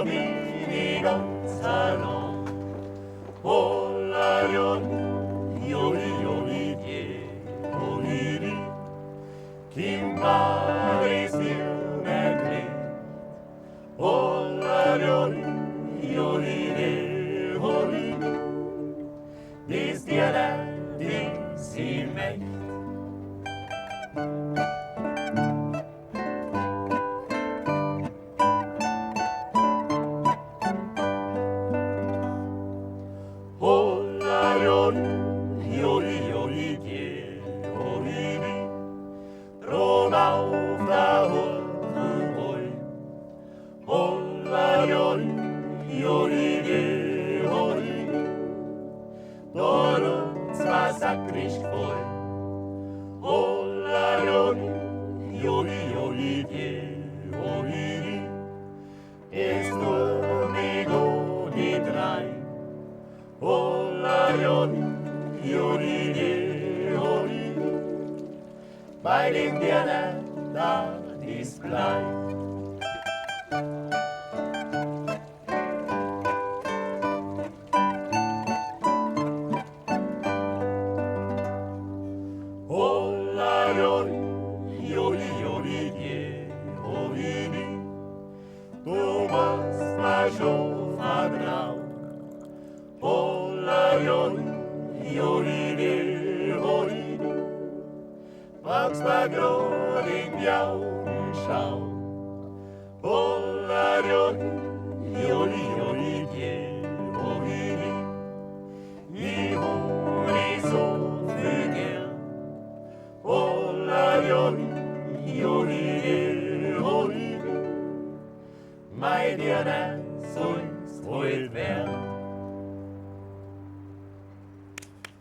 Dominigon salon. Hållaren, joli, joli, Kimbaris med Hållaren, joli, det stjäler till sin mäkt. Hållaren, joli, Roma fra Holmborg. Hållaren, joli, Dorot masakrisch voll. Hållaren, joli, es nur migo di drei. Hållaren, joli, bei den Dirnen da display. Hållaren, joli, Thomas Major Fabrau. Hållaren, joli, Max Bagrodin Bjauschau. Hållaren, joli, I horisonten. Hållaren, joli, Medierne, sonst wohl wer.